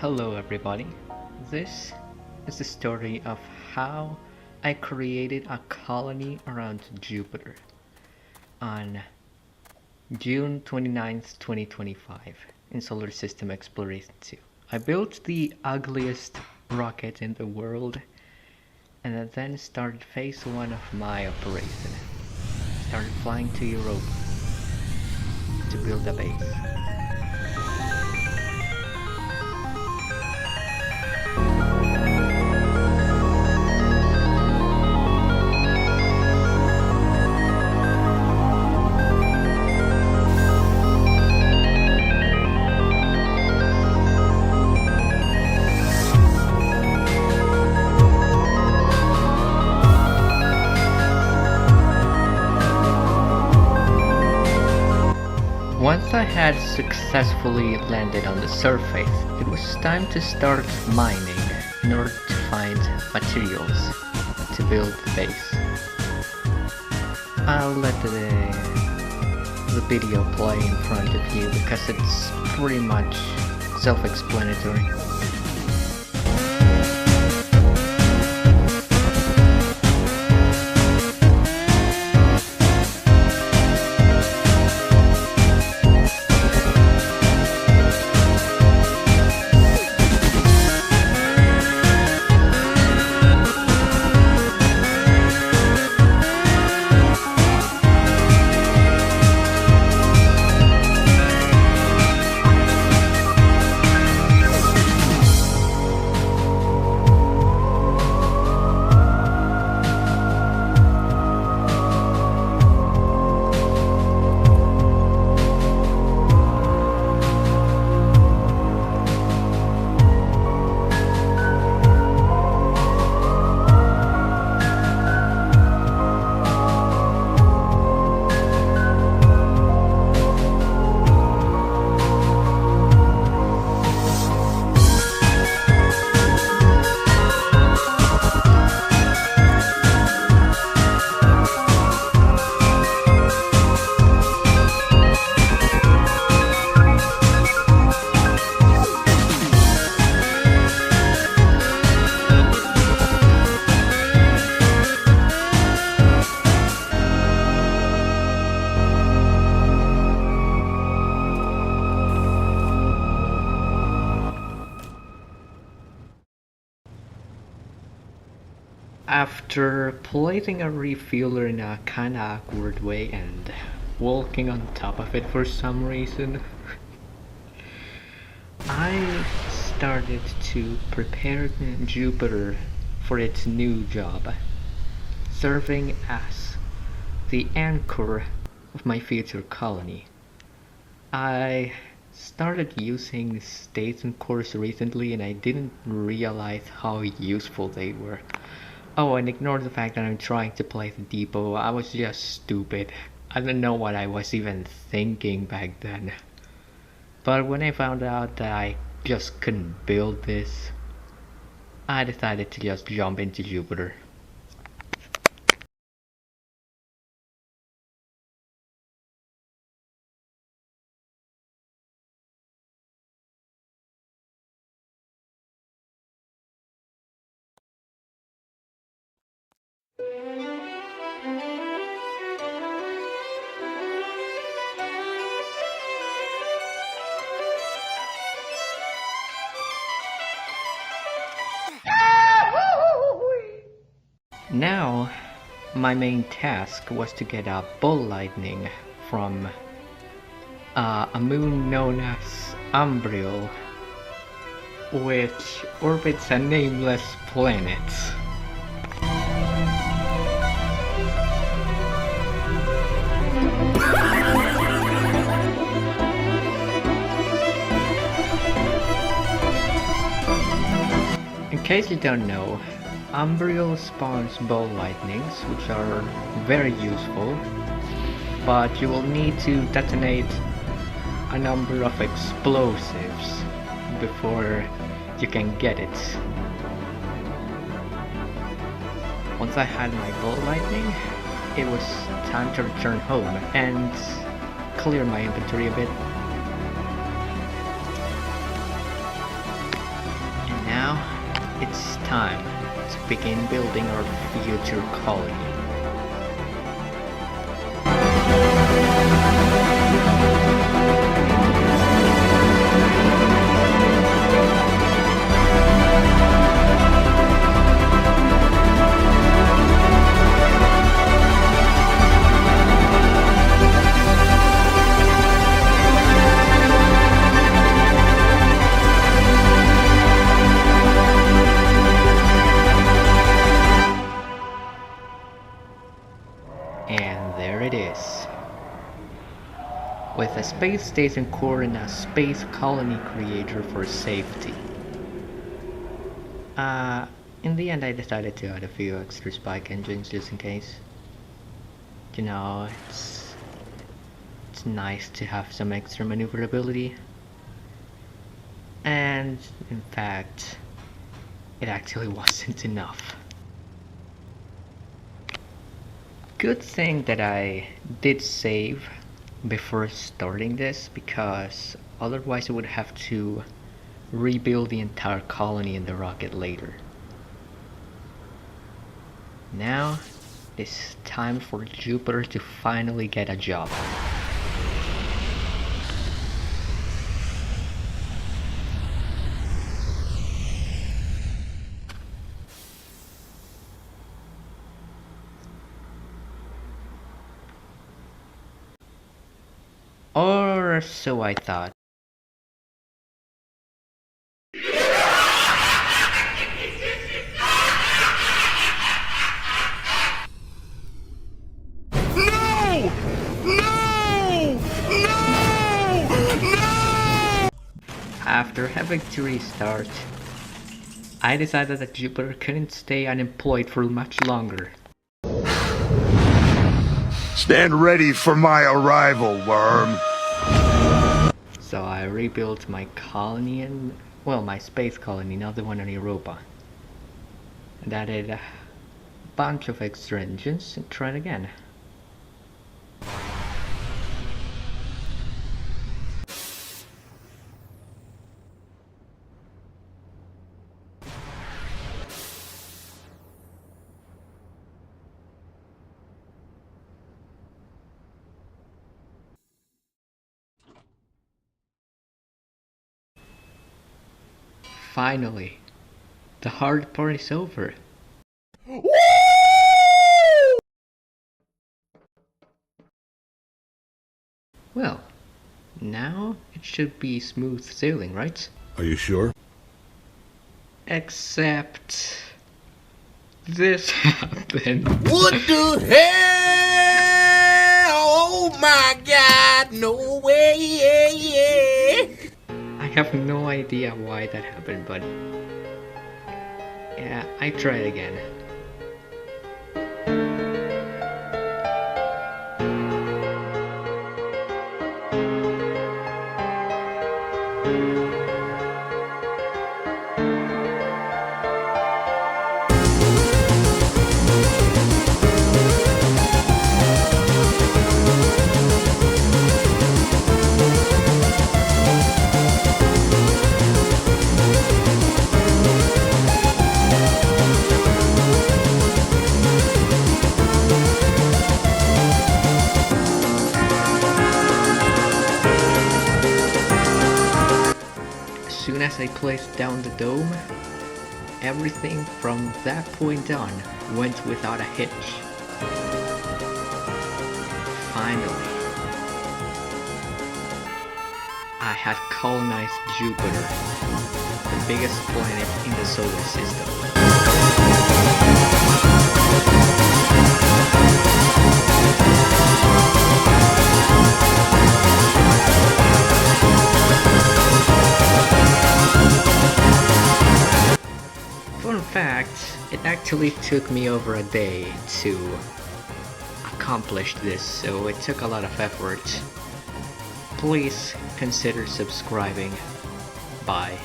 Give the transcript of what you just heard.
Hello everybody, this is the story of how I created a colony around Jupiter on June 29th, 2025 in Solar System Exploration 2. I built the ugliest rocket in the world and I then started phase 1 of my operation. Started flying to Europe to build a base. Once I had successfully landed on the surface, it was time to start mining in order to find materials to build the base. I'll let the video play in front of you because it's pretty much self-explanatory. After placing a refueler in a kinda awkward way and walking on top of it for some reason, I started to prepare Jupiter for its new job, serving as the anchor of my future colony. I started using states and cores recently and I didn't realize how useful they were. Oh, and ignore the fact that I'm trying to play the depot. I was just stupid. I don't know what I was even thinking back then. But when I found out that I just couldn't build this, I decided to just jump into Jupiter. Now, my main task was to get a ball lightning from a moon known as Umbriel, which orbits a nameless planet. In case you don't know, Umbriel spawns ball lightnings, which are very useful, but you will need to detonate a number of explosives before you can get it. Once I had my ball lightning, it was time to return home and clear my inventory a bit. It's time to begin building our future colony. And there it is. With a space station core and a space colony creator for safety. In the end I decided to add a few extra spike engines just in case. You know, it's nice to have some extra maneuverability. And in fact, it actually wasn't enough. Good thing that I did save before starting this, because otherwise I would have to rebuild the entire colony in the rocket later. Now it's time for Jupiter to finally get a job. Or so I thought. No! No! No! No! After having to restart, I decided that Jupiter couldn't stay unemployed for much longer. Stand ready for my arrival, worm. So I rebuilt my colony and, well, my space colony, not the one on Europa. And added a bunch of extra engines and tried again. Finally, the hard part is over. Woo! Well, now it should be smooth sailing, right? Are you sure? Except this happened. What the hell? Oh my God, no way. I have no idea why that happened, but yeah, I tried again. As soon as I placed down the dome, everything from that point on went without a hitch. Finally, I had colonized Jupiter, the biggest planet in the solar system. Fun fact, it actually took me over a day to accomplish this, so it took a lot of effort. Please consider subscribing. Bye.